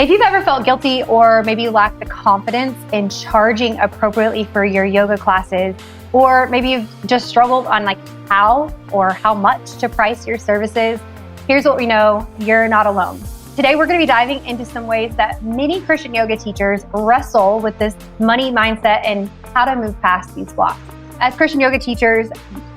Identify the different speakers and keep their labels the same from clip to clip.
Speaker 1: If you've ever felt guilty or maybe you lack the confidence in charging appropriately for your yoga classes, or maybe you've just struggled on like how or how much to price your services, here's what we know: you're not alone. Today, we're going to be diving into some ways that many Christian yoga teachers wrestle with this money mindset and how to move past these blocks. As Christian yoga teachers,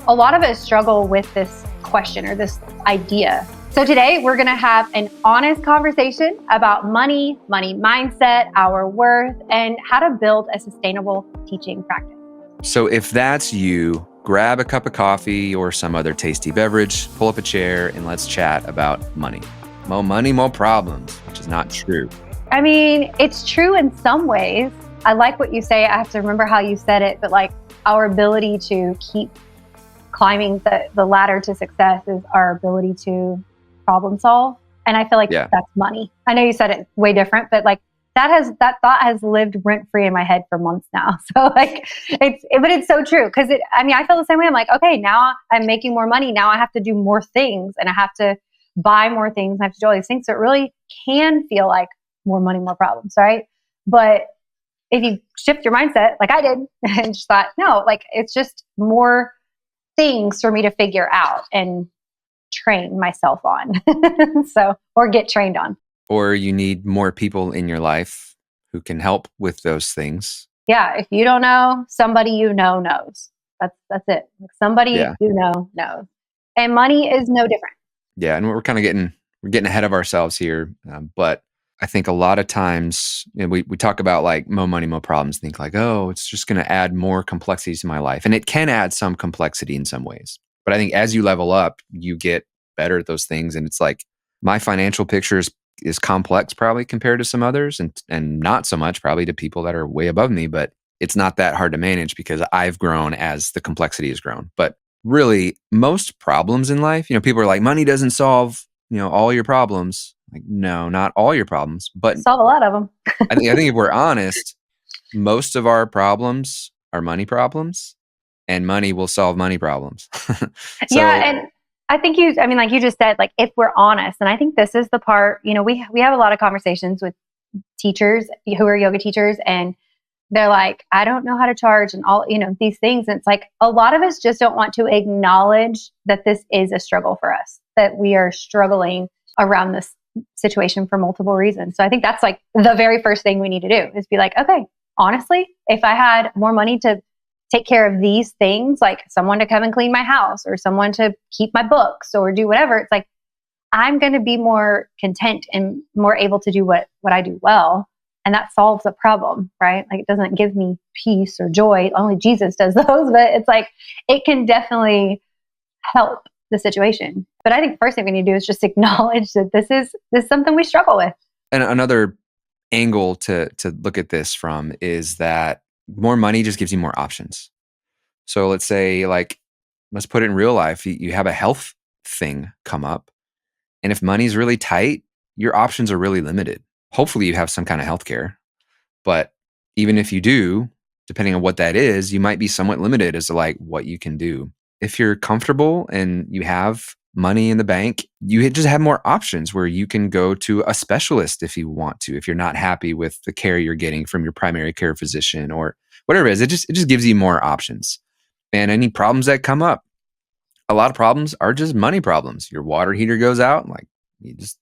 Speaker 1: a lot of us struggle with this question or this idea. So today, we're going to have an honest conversation about money mindset, our worth, and how to build a sustainable teaching practice.
Speaker 2: So if that's you, grab a cup of coffee or some other tasty beverage, pull up a chair, and let's chat about money. More money, more problems, which is not true.
Speaker 1: I mean, it's true in some ways. I like what you say. I have to remember how you said it, but like our ability to keep climbing the ladder to success is our ability to problem solve. And I feel like that's money. I know you said it way different, but like that thought has lived rent free in my head for months now. So like it's so true. Cause I feel the same way. I'm like, okay, now I'm making more money. Now I have to do more things and I have to buy more things. I have to do all these things. So it really can feel like more money, more problems. Right. But if you shift your mindset like I did and just thought, no, like it's just more things for me to figure out and train myself on. Or get trained on.
Speaker 2: Or you need more people in your life who can help with those things.
Speaker 1: Yeah. If you don't know, somebody you know knows. That's it. Somebody you know knows. And money is no different.
Speaker 2: Yeah. And we're kind of getting ahead of ourselves here. But I think a lot of times, we talk about like more money, more problems, think like, oh, it's just going to add more complexity to my life. And it can add some complexity in some ways. But I think as you level up, you get better at those things. And it's like my financial picture is complex probably compared to some others and not so much probably to people that are way above me, but it's not that hard to manage because I've grown as the complexity has grown. But really most problems in life, people are like, money doesn't solve, all your problems. Like, no, not all your problems, but
Speaker 1: solve a lot of them.
Speaker 2: I think if we're honest, most of our problems are money problems, and money will solve money problems.
Speaker 1: And I think like you just said, like if we're honest, and I think this is the part, we have a lot of conversations with teachers who are yoga teachers, and they're like, I don't know how to charge and all, these things. And it's like a lot of us just don't want to acknowledge that this is a struggle for us, that we are struggling around this situation for multiple reasons. So I think that's like the very first thing we need to do is be like, okay, honestly, if I had more money to take care of these things, like someone to come and clean my house or someone to keep my books or do whatever, it's like, I'm going to be more content and more able to do what I do well. And that solves a problem, right? Like it doesn't give me peace or joy. Only Jesus does those, but it's like, it can definitely help the situation. But I think the first thing we need to do is just acknowledge that this is something we struggle with.
Speaker 2: And another angle to look at this from is that more money just gives you more options. So let's say, like, let's put it in real life. You have a health thing come up. And if money's really tight, your options are really limited. Hopefully you have some kind of healthcare. But even if you do, depending on what that is, you might be somewhat limited as to like what you can do. If you're comfortable and you have money in the bank, you just have more options where you can go to a specialist if you want to, if you're not happy with the care you're getting from your primary care physician or whatever it is. It just gives you more options. And any problems that come up, a lot of problems are just money problems. Your water heater goes out, like you just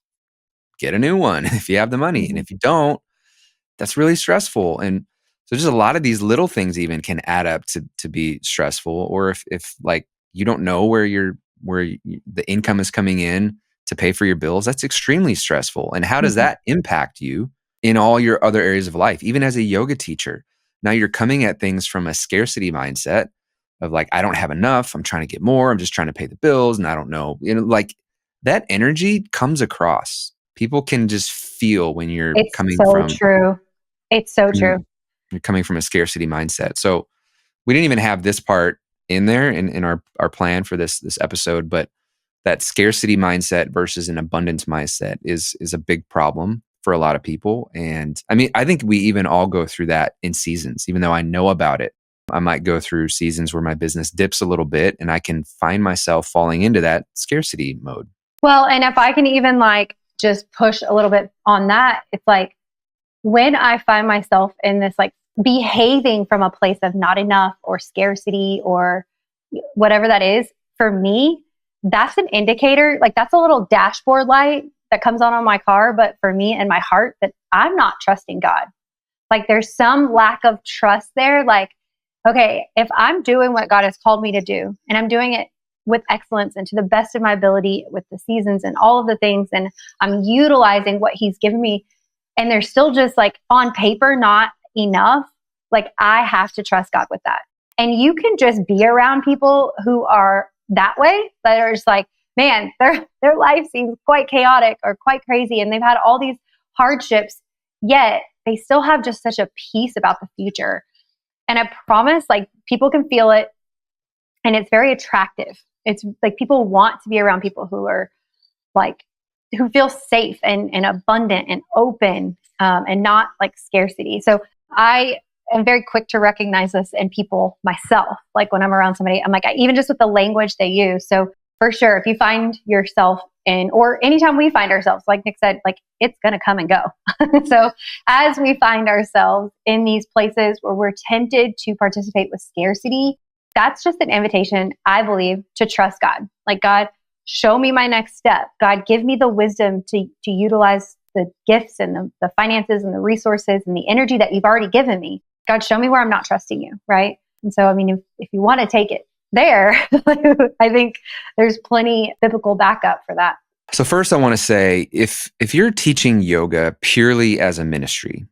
Speaker 2: get a new one if you have the money. And if you don't, that's really stressful. And so just a lot of these little things even can add up to be stressful. Or if like you don't know where the income is coming in to pay for your bills, that's extremely stressful. And how does that impact you in all your other areas of life? Even as a yoga teacher, now you're coming at things from a scarcity mindset of like, I don't have enough. I'm trying to get more. I'm just trying to pay the bills. And I don't know, like that energy comes across. People can just feel when you're coming from.
Speaker 1: It's so true. It's so true.
Speaker 2: You're coming from a scarcity mindset. So we didn't even have this part in there in our plan for this episode, but that scarcity mindset versus an abundance mindset is a big problem for a lot of people. And I mean, I think we even all go through that in seasons, even though I know about it. I might go through seasons where my business dips a little bit and I can find myself falling into that scarcity mode.
Speaker 1: Well, and if I can even like just push a little bit on that, it's like when I find myself in this like behaving from a place of not enough or scarcity or whatever that is, for me, that's an indicator. Like that's a little dashboard light that comes on my car. But for me and my heart, that I'm not trusting God. Like there's some lack of trust there. Like, okay, if I'm doing what God has called me to do and I'm doing it with excellence and to the best of my ability with the seasons and all of the things, and I'm utilizing what He's given me, and there's still just like on paper not enough, like I have to trust God with that. And you can just be around people who are that way, that are just like, man, their life seems quite chaotic or quite crazy, and they've had all these hardships, yet they still have just such a peace about the future. And I promise, like people can feel it, and it's very attractive. It's like people want to be around people who are like, who feel safe and abundant and open, and not like scarcity. So I am very quick to recognize this in people myself. Like when I'm around somebody, I'm like, even just with the language they use. So for sure, if you find yourself in, or anytime we find ourselves, like Nick said, like it's going to come and go. So as we find ourselves in these places where we're tempted to participate with scarcity, that's just an invitation, I believe, to trust God. Like, God, show me my next step. God, give me the wisdom to utilize the gifts and the finances and the resources and the energy that you've already given me. God, show me where I'm not trusting you, right? And so, I mean, if you want to take it there, I think there's plenty biblical backup for that.
Speaker 2: So first I want to say, if you're teaching yoga purely as a ministry,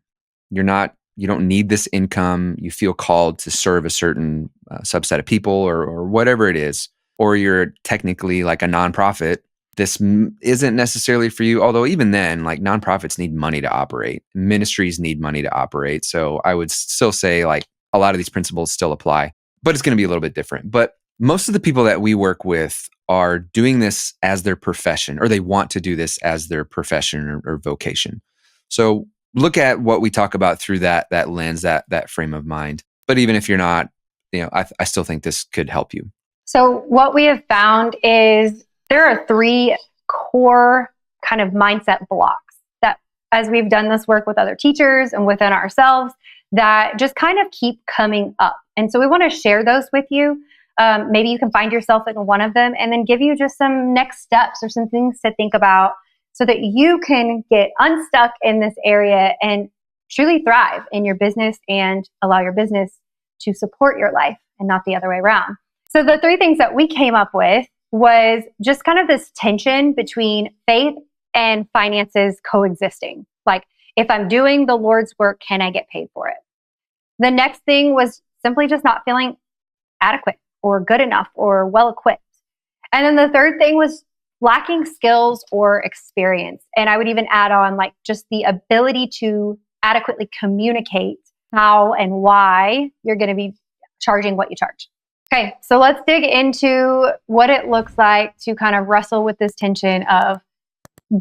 Speaker 2: you don't need this income, you feel called to serve a certain subset of people or whatever it is, or you're technically like a nonprofit, this isn't necessarily for you. Although even then, like nonprofits need money to operate, ministries need money to operate. So I would still say like a lot of these principles still apply, but it's going to be a little bit different. But most of the people that we work with are doing this as their profession, or they want to do this as their profession or vocation. So look at what we talk about through that lens, that frame of mind. But even if you're not, I still think this could help you.
Speaker 1: So what we have found is there are 3 core kind of mindset blocks that, as we've done this work with other teachers and within ourselves, that just kind of keep coming up. And so we want to share those with you. Maybe you can find yourself in one of them, and then give you just some next steps or some things to think about so that you can get unstuck in this area and truly thrive in your business and allow your business to support your life and not the other way around. So the 3 things that we came up with was just kind of this tension between faith and finances coexisting. Like, if I'm doing the Lord's work, can I get paid for it? The next thing was simply just not feeling adequate or good enough or well equipped. And then the third thing was lacking skills or experience. And I would even add on like just the ability to adequately communicate how and why you're going to be charging what you charge. Okay, so let's dig into what it looks like to kind of wrestle with this tension of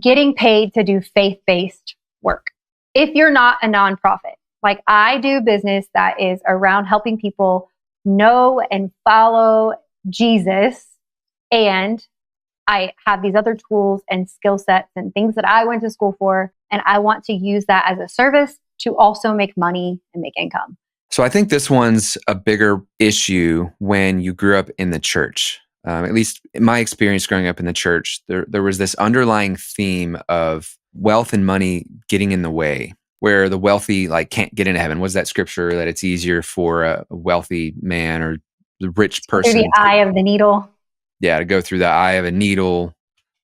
Speaker 1: getting paid to do faith-based work. If you're not a nonprofit, like I do business that is around helping people know and follow Jesus, and I have these other tools and skill sets and things that I went to school for, and I want to use that as a service to also make money and make income.
Speaker 2: So I think this one's a bigger issue when you grew up in the church. At least in my experience growing up in the church, there was this underlying theme of wealth and money getting in the way, where the wealthy like can't get into heaven. What's that scripture that it's easier for a wealthy man or the rich person
Speaker 1: through the eye of the needle?
Speaker 2: Yeah, to go through the eye of a needle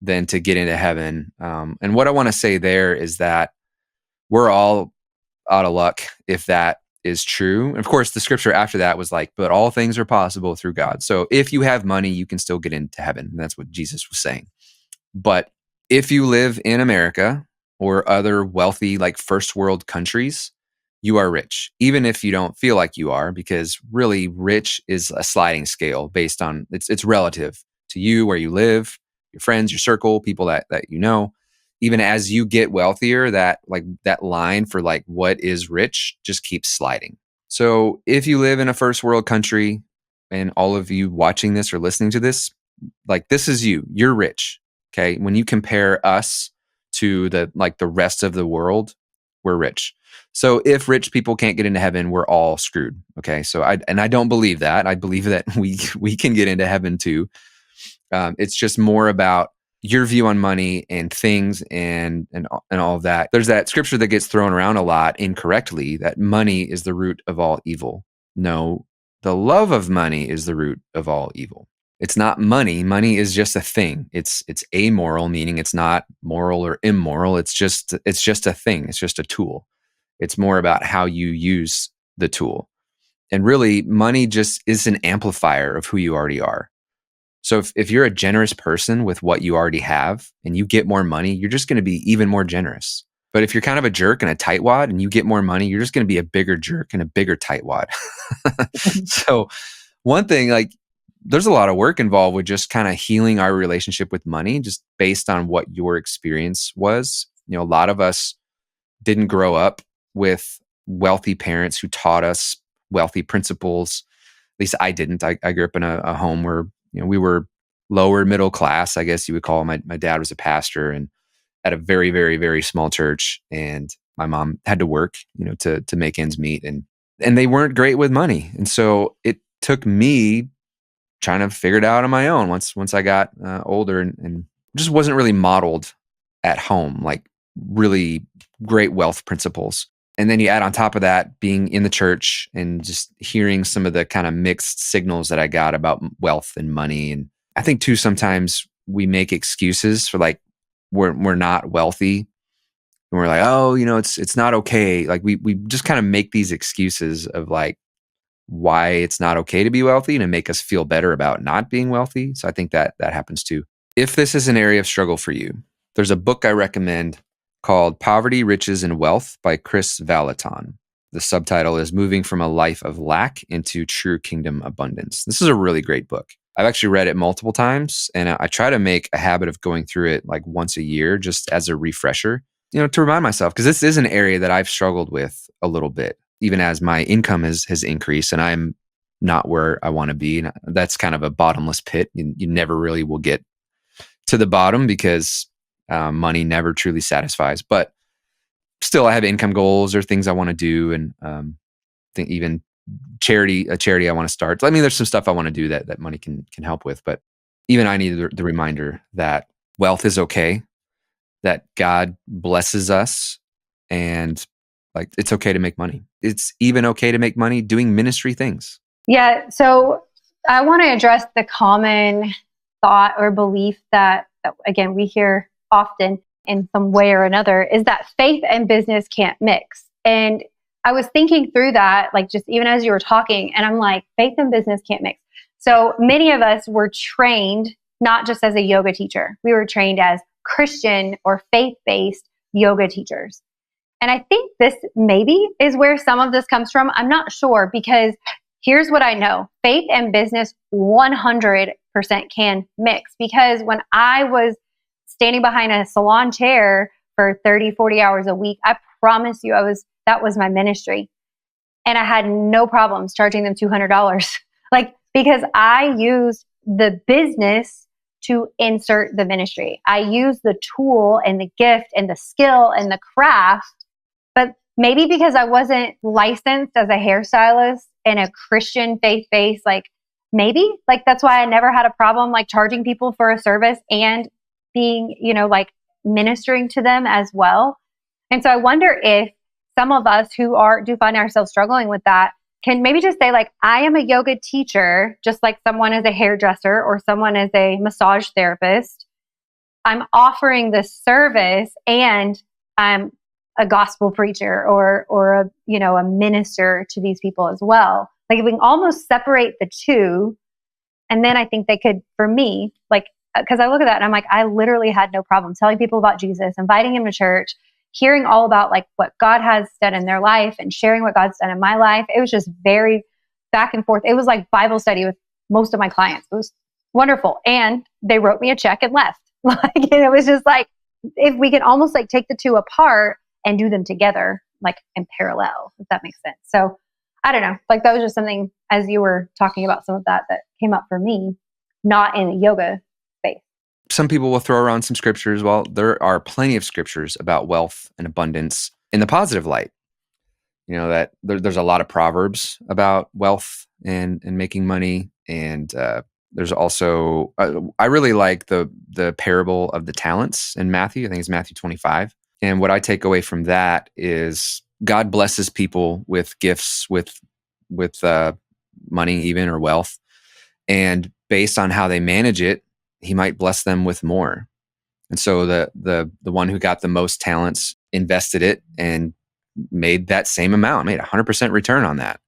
Speaker 2: than to get into heaven. And what I want to say there is that we're all out of luck if that is true. And of course, the scripture after that was like, but all things are possible through God. So if you have money, you can still get into heaven. And that's what Jesus was saying. But if you live in America or other wealthy, like first world countries, you are rich, even if you don't feel like you are, because really rich is a sliding scale based on, it's relative to you, where you live, your friends, your circle, people that you know. Even as you get wealthier, that line for like what is rich just keeps sliding. So if you live in a first world country, and all of you watching this or listening to this, like this is you're rich. Okay. When you compare us to the rest of the world, we're rich. So if rich people can't get into heaven, we're all screwed. Okay. So I don't believe that. I believe that we can get into heaven too. It's just more about your view on money and things and all of that. There's that scripture that gets thrown around a lot incorrectly, that money is the root of all evil. No, the love of money is the root of all evil. It's not money. Money is just a thing. It's amoral, meaning it's not moral or immoral. It's just a thing. It's just a tool. It's more about how you use the tool. And really, money just is an amplifier of who you already are. So if you're a generous person with what you already have and you get more money, you're just going to be even more generous. But if you're kind of a jerk and a tightwad and you get more money, you're just going to be a bigger jerk and a bigger tightwad. So one thing, there's a lot of work involved with just kind of healing our relationship with money, just based on what your experience was. A lot of us didn't grow up with wealthy parents who taught us wealthy principles. At least I didn't. I grew up in a home where we were lower middle class, I guess you would call. My dad was a pastor and at a very, very, very small church, and my mom had to work, to make ends meet, and they weren't great with money, and so it took me trying to figure it out on my own once I got older, and just wasn't really modeled at home, like really great wealth principles. And then you add on top of that being in the church and just hearing some of the kind of mixed signals that I got about wealth and money. And I think too, sometimes we make excuses for we're not wealthy. And we're like, oh, it's not okay. Like we just kind of make these excuses of why it's not okay to be wealthy and to make us feel better about not being wealthy. So I think that happens too. If this is an area of struggle for you, there's a book I recommend called Poverty, Riches, and Wealth by Chris Valaton. The subtitle is Moving from a Life of Lack into True Kingdom Abundance. This is a really great book. I've actually read it multiple times, and I try to make a habit of going through it once a year, just as a refresher, to remind myself, because this is an area that I've struggled with a little bit, even as my income has increased and I'm not where I want to be. And that's kind of a bottomless pit. You never really will get to the bottom because money never truly satisfies. But still, I have income goals or things I want to do, and I think even a charity I want to start. I mean, there's some stuff I want to do that money can help with. But even I need the reminder that wealth is okay, that God blesses us, and it's okay to make money. It's even okay to make money doing ministry things.
Speaker 1: Yeah. So I want to address the common thought or belief that again, we hear often in some way or another, is that faith and business can't mix. And I was thinking through that, just even as you were talking, and I'm like, faith and business can't mix. So many of us were trained not just as a yoga teacher. We were trained as Christian or faith-based yoga teachers. And I think this maybe is where some of this comes from. I'm not sure, because here's what I know. Faith and business 100% can mix, because when I was standing behind a salon chair for 30, 40 hours a week, I promise you that was my ministry. And I had no problems charging them $200. Because I used the business to insert the ministry. I used the tool and the gift and the skill and the craft. But maybe because I wasn't licensed as a hairstylist in a Christian faith-based, maybe that's why I never had a problem charging people for a service and being, ministering to them as well. And so I wonder if some of us who do find ourselves struggling with that can maybe just say I am a yoga teacher, just like someone is a hairdresser or someone is a massage therapist. I'm offering this service and I'm a gospel preacher or a minister to these people as well. If we can almost separate the two, and then I think they could, for me, because I look at that and I'm like, I literally had no problem telling people about Jesus, inviting them to church, hearing all about what God has done in their life and sharing what God's done in my life. It was just very back and forth. It was like Bible study with most of my clients. It was wonderful. And they wrote me a check and left. And it was just if we can almost take the two apart and do them together, in parallel, if that makes sense. So I don't know, that was just something as you were talking about some of that came up for me, not in a yoga space.
Speaker 2: some people will throw around some scriptures. Well, there are plenty of scriptures about wealth and abundance in the positive light. That there's a lot of proverbs about wealth and making money. And there's also, I really like the parable of the talents in Matthew. I think it's Matthew 25. And what I take away from that is God blesses people with gifts, with money even, or wealth. And based on how they manage it, he might bless them with more. And so the one who got the most talents invested it and made that same amount, made 100% return on that.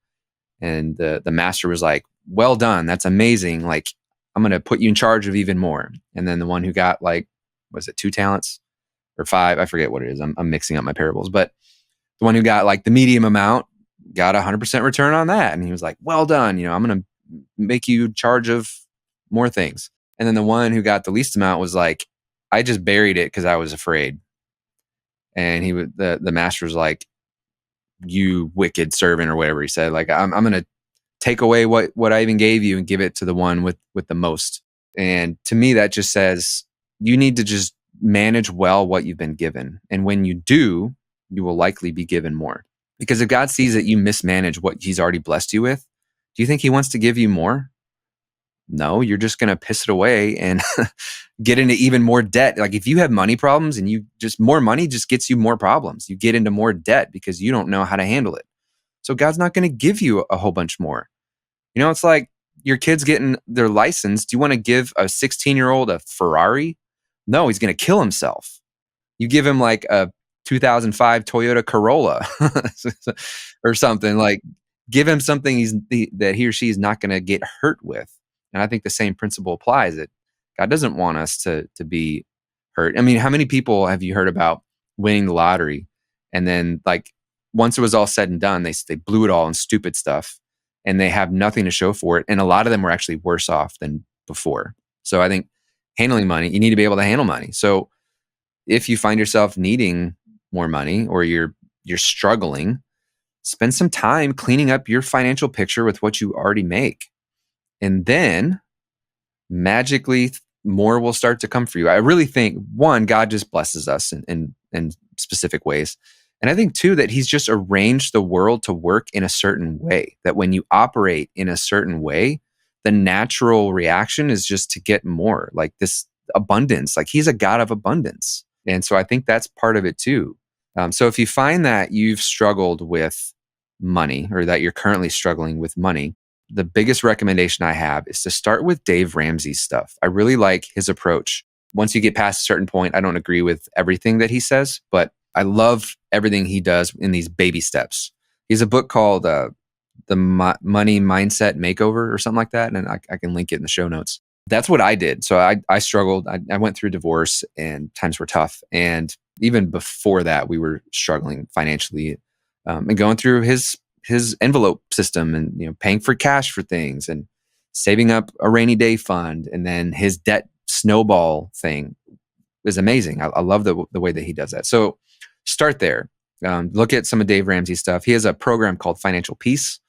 Speaker 2: And the master was like, well done. That's amazing. Like, I'm going to put you in charge of even more. And then the one who got, like, was it 2 talents or 5? I forget what it is. I'm mixing up my parables, but the one who got like the medium amount got 100% return on that. And he was like, well done. I'm going to make you in charge of more things. And then the one who got the least amount was like, I just buried it because I was afraid. And the master was like, you wicked servant, or whatever he said. Like, I'm going to take away what I even gave you and give it to the one with the most. And to me, that just says you need to just manage well what you've been given. And when you do, you will likely be given more. Because if God sees that you mismanage what he's already blessed you with, do you think he wants to give you more? No, you're just going to piss it away and get into even more debt. Like, if you have money problems and more money just gets you more problems. You get into more debt because you don't know how to handle it. So God's not going to give you a whole bunch more. It's like your kid's getting their license. Do you want to give a 16-year-old a Ferrari? No, he's going to kill himself. You give him like a 2005 Toyota Corolla or something. Like, give him something that he or she is not going to get hurt with. And I think the same principle applies, that God doesn't want us to be hurt. I mean, how many people have you heard about winning the lottery, and then, like, once it was all said and done, they blew it all in stupid stuff, and they have nothing to show for it. And a lot of them were actually worse off than before. So I think handling money, you need to be able to handle money. So if you find yourself needing more money, or you're struggling, spend some time cleaning up your financial picture with what you already make. And then magically more will start to come for you. I really think, one, God just blesses us in specific ways. And I think, two, that he's just arranged the world to work in a certain way, that when you operate in a certain way, the natural reaction is just to get more, like this abundance. Like, he's a God of abundance. And so I think that's part of it too. So if you find that you've struggled with money, or that you're currently struggling with money, the biggest recommendation I have is to start with Dave Ramsey's stuff. I really like his approach. Once you get past a certain point, I don't agree with everything that he says, but I love everything he does in these baby steps. He has a book called The Money Mindset Makeover or something like that, and I can link it in the show notes. That's what I did. So I struggled. I went through divorce, and times were tough. And even before that, we were struggling financially, and going through his envelope system, and paying for cash for things, and saving up a rainy day fund, and then his debt snowball thing is amazing. I love the way that he does that. So start there. Look at some of Dave Ramsey's stuff. He has a program called Financial Peace,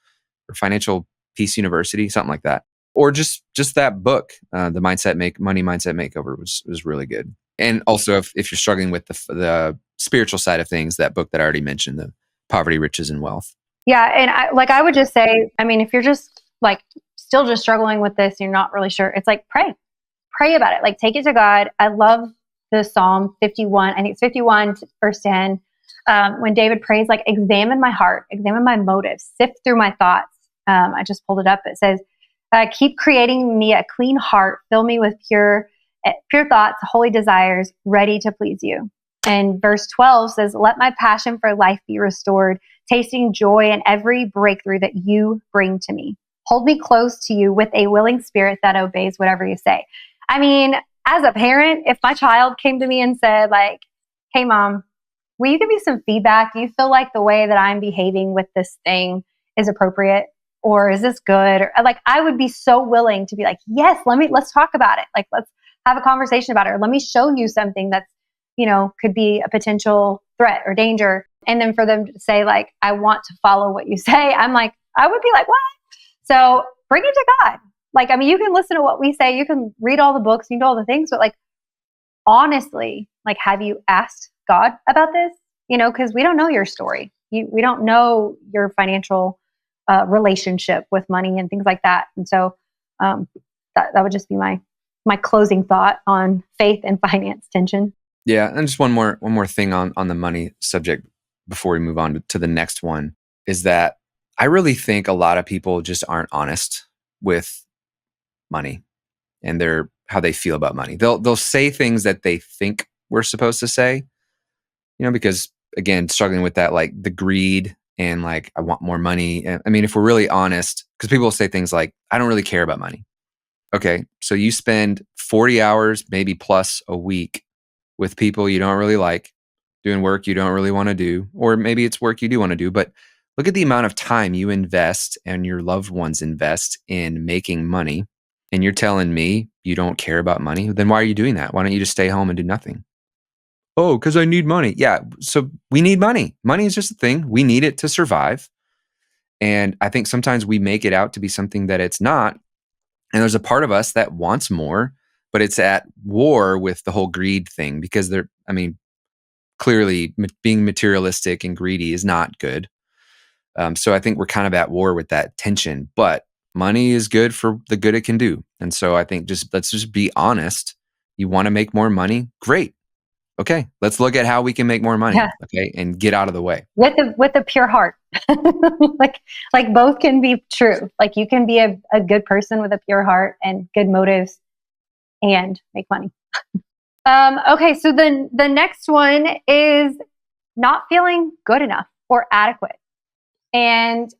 Speaker 2: or Financial Peace University, something like that. Or just that book, the Money Mindset Makeover was really good. And also, if you're struggling with the spiritual side of things, that book that I already mentioned, the Poverty, Riches, and Wealth.
Speaker 1: Yeah. And I would just say, I mean, if you're just like still just struggling with this, you're not really sure, it's like, pray about it. Like, take it to God. I love the Psalm 51. I think it's 51 verse 10. When David prays, like, examine my heart, examine my motives, sift through my thoughts. I just pulled it up. It says, keep creating me a clean heart, fill me with pure thoughts, holy desires, ready to please you. And verse 12 says, let my passion for life be restored, tasting joy in every breakthrough that you bring to me. Hold me close to you with a willing spirit that obeys whatever you say. I mean, as a parent, if my child came to me and said, like, hey, Mom, will you give me some feedback? Do you feel like the way that I'm behaving with this thing is appropriate? Or is this good? Or, like, I would be so willing to be like, yes, let's talk about it. Like, let's have a conversation about it. Or let me show you something that's, could be a potential threat or danger. And then for them to say, like, I want to follow what you say, I would be like, what? So bring it to God. Like, I mean, you can listen to what we say, you can read all the books, you can do all the things, but, like, honestly, like, have you asked God about this? Because we don't know your story. We don't know your financial relationship with money and things like that. And so that would just be my closing thought on faith and finance tension.
Speaker 2: Yeah, and just one more thing on the money subject before we move on to the next one is that I really think a lot of people just aren't honest with money and how they feel about money. They'll say things that they think we're supposed to say, because again, struggling with that, like the greed and like, I want more money. And I mean, if we're really honest, because people will say things like, I don't really care about money. Okay, so you spend 40 hours, maybe plus a week with people you don't really like, doing work you don't really want to do, or maybe it's work you do want to do, but look at the amount of time you invest and your loved ones invest in making money. And you're telling me you don't care about money? Then why are you doing that? Why don't you just stay home and do nothing? Oh, because I need money. Yeah, so we need money. Money is just a thing. We need it to survive. And I think sometimes we make it out to be something that it's not. And there's a part of us that wants more, but it's at war with the whole greed thing because clearly being materialistic and greedy is not good. So I think we're kind of at war with that tension, but money is good for the good it can do. And so I think let's just be honest. You want to make more money? Great. Okay, let's look at how we can make more money. Yeah. Okay, and get out of the way
Speaker 1: with a pure heart. like both can be true. Like you can be a good person with a pure heart and good motives and make money. Okay, so then the next one is not feeling good enough or adequate. And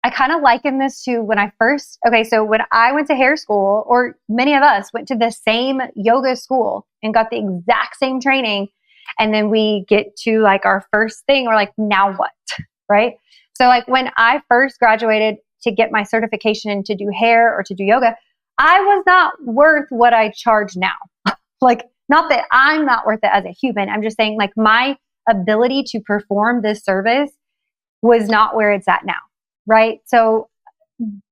Speaker 1: I kind of liken this to when I went to hair school, or many of us went to the same yoga school and got the exact same training. And then we get to like our first thing, we're like, now what? Right? So like when I first graduated to get my certification to do hair or to do yoga, I was not worth what I charge now. Like, not that I'm not worth it as a human. I'm just saying like my ability to perform this service was not where it's at now. Right? So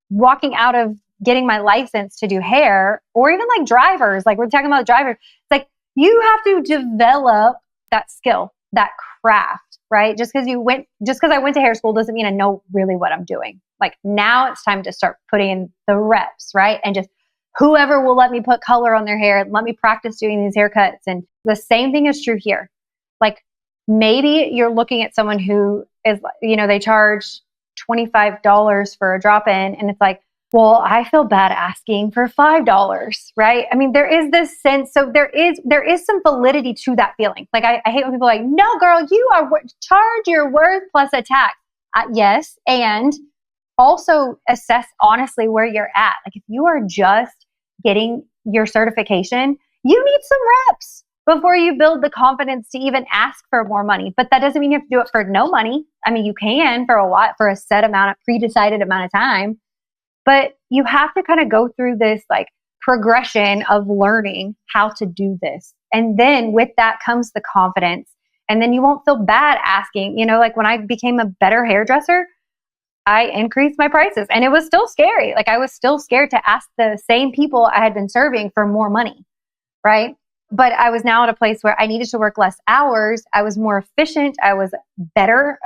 Speaker 1: walking out of getting my license to do hair, or even like drivers, like we're talking about drivers, it's like you have to develop that skill, that craft, right? Just because I went to hair school doesn't mean I know really what I'm doing. Like now it's time to start putting in the reps, right? And just whoever will let me put color on their hair and let me practice doing these haircuts. And the same thing is true here. Like maybe you're looking at someone who is, they charge $25 for a drop-in, and it's like, well, I feel bad asking for $5, right? I mean, there is this sense, so there is some validity to that feeling. Like I hate when people are like, no, girl, you are charge your worth plus a tax. Yes, and also assess honestly where you're at. Like if you are just getting your certification, you need some reps before you build the confidence to even ask for more money. But that doesn't mean you have to do it for no money. I mean, you can for a while, for a set amount of pre-decided amount of time, but you have to kind of go through this like progression of learning how to do this. And then with that comes the confidence. And then you won't feel bad asking, like when I became a better hairdresser, I increased my prices and it was still scary. Like I was still scared to ask the same people I had been serving for more money. Right? But I was now at a place where I needed to work less hours. I was more efficient. I was better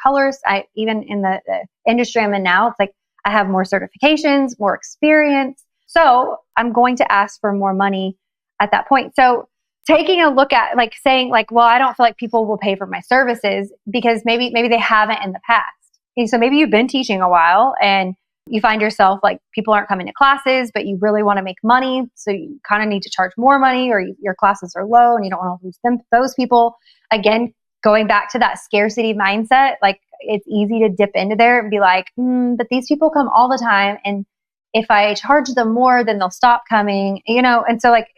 Speaker 1: colors. Even in the industry I'm in now, it's like I have more certifications, more experience. So I'm going to ask for more money at that point. So taking a look at like saying like, well, I don't feel like people will pay for my services because maybe they haven't in the past. And so maybe you've been teaching a while and you find yourself like people aren't coming to classes, but you really want to make money. So you kind of need to charge more money, or your classes are low and you don't want to lose those people. Again, going back to that scarcity mindset, like it's easy to dip into there and be like, but these people come all the time. And if I charge them more, then they'll stop coming, And so like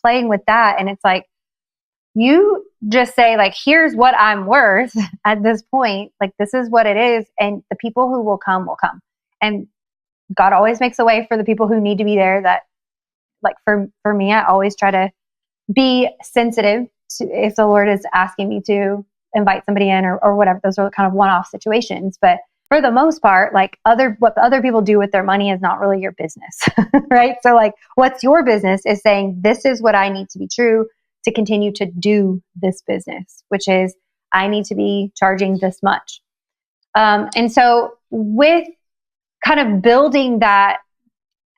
Speaker 1: playing with that. And it's like, you just say like, here's what I'm worth at this point. Like, this is what it is. And the people who will come will come. And God always makes a way for the people who need to be there. That like for me, I always try to be sensitive to if the Lord is asking me to invite somebody in or whatever. Those are kind of one-off situations. But for the most part, like what other people do with their money is not really your business, right? So like what's your business is saying, this is what I need to be true. to continue to do this business, which is I need to be charging this much. And so with kind of building that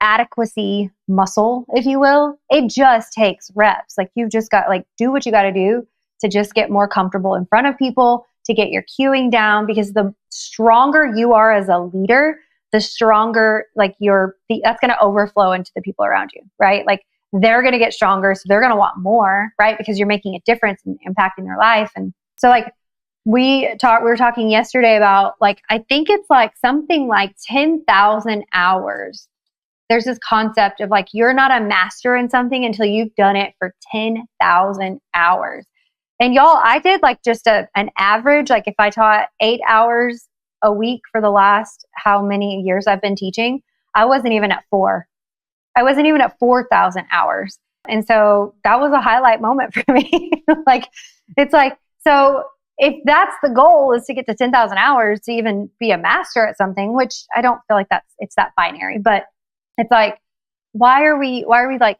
Speaker 1: adequacy muscle, if you will, it just takes reps. Like you've just got like do what you got to do to just get more comfortable in front of people, to get your cueing down, because the stronger you are as a leader, the stronger like that's going to overflow into the people around you, right? Like they're going to get stronger, so they're going to want more, right? Because you're making a difference and impacting their life. And so like we were talking yesterday about like, I think it's like something like 10,000 hours. There's this concept of like, you're not a master in something until you've done it for 10,000 hours. And y'all, I did like just an average, like if I taught 8 hours a week for the last how many years I've been teaching, I wasn't even at 4. I wasn't even at 4,000 hours. And so that was a highlight moment for me. Like, it's like, so if that's the goal is to get to 10,000 hours to even be a master at something, which I don't feel like it's that binary, but it's like, why are we like,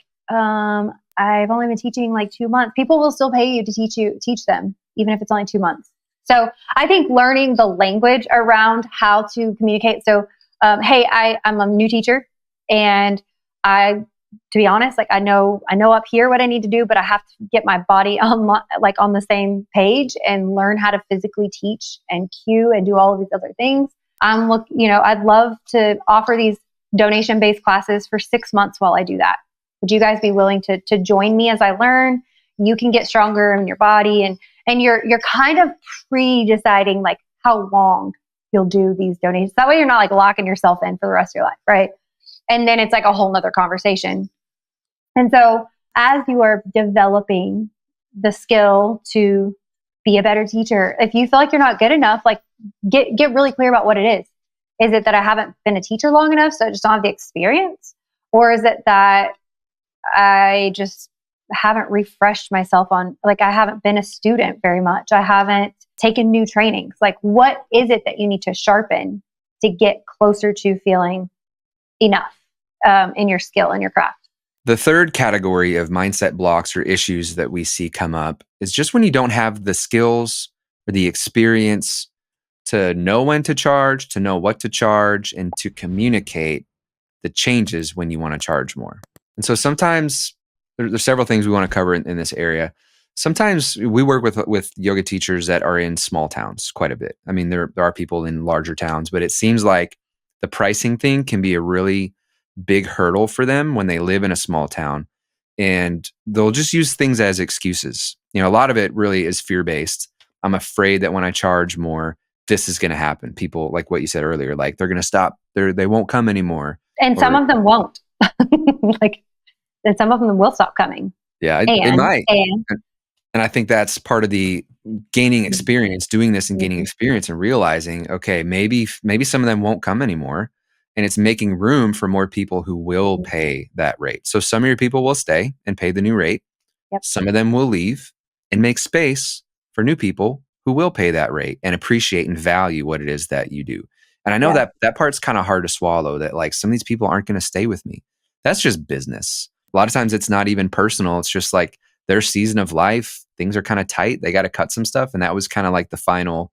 Speaker 1: I've only been teaching like 2 months. People will still pay you to teach them, even if it's only 2 months. So I think learning the language around how to communicate. So, hey, I'm a new teacher, and to be honest, like I know up here what I need to do, but I have to get my body on the same page and learn how to physically teach and cue and do all of these other things. I'd love to offer these donation-based classes for 6 months while I do that. Would you guys be willing to join me as I learn? You can get stronger in your body, and you're kind of pre-deciding like how long you'll do these donations. That way you're not like locking yourself in for the rest of your life, right? And then it's like a whole nother conversation. And so as you are developing the skill to be a better teacher, if you feel like you're not good enough, like get really clear about what it is. Is it that I haven't been a teacher long enough, so I just don't have the experience? Or is it that I just haven't refreshed myself on, like I haven't been a student very much. I haven't taken new trainings. Like what is it that you need to sharpen to get closer to feeling enough in your skill and your craft?
Speaker 2: The third category of mindset blocks or issues that we see come up is just when you don't have the skills or the experience to know when to charge, to know what to charge, and to communicate the changes when you want to charge more. And so sometimes there's several things we want to cover in this area. Sometimes we work with yoga teachers that are in small towns quite a bit. I mean, there are people in larger towns, but it seems like the pricing thing can be a really big hurdle for them when they live in a small town, and they'll just use things as excuses. A lot of it really is fear-based. I'm afraid that when I charge more, this is going to happen. People, like what you said earlier, like they're going to stop. They won't come anymore.
Speaker 1: And some of them won't. And some of them will stop coming.
Speaker 2: Yeah, it might. And I think that's part of the gaining experience, doing this and gaining experience and realizing, okay, maybe some of them won't come anymore. And it's making room for more people who will pay that rate. So some of your people will stay and pay the new rate.
Speaker 1: Yep.
Speaker 2: Some of them will leave and make space for new people who will pay that rate and appreciate and value what it is that you do. And I know that part's kind of hard to swallow, that like some of these people aren't going to stay with me. That's just business. A lot of times it's not even personal. It's just like their season of life, things are kind of tight. They got to cut some stuff. And that was kind of like the final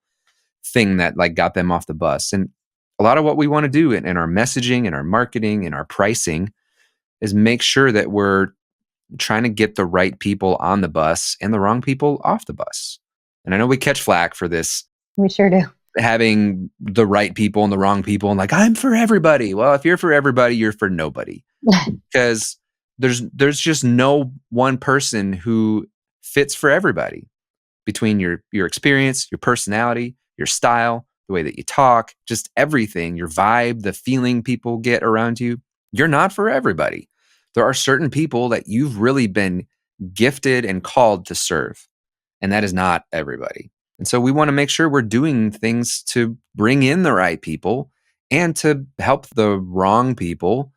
Speaker 2: thing that like got them off the bus. And a lot of what we want to do in our messaging and our marketing and our pricing is make sure that we're trying to get the right people on the bus and the wrong people off the bus. And I know we catch flack for this.
Speaker 1: We sure do.
Speaker 2: Having the right people and the wrong people and like, I'm for everybody. Well, if you're for everybody, you're for nobody. Because there's just no one person who fits for everybody. Between your experience, your personality, your style, the way that you talk, just everything, your vibe, the feeling people get around you, you're not for everybody. There are certain people that you've really been gifted and called to serve, and that is not everybody. And so we want to make sure we're doing things to bring in the right people and to help the wrong people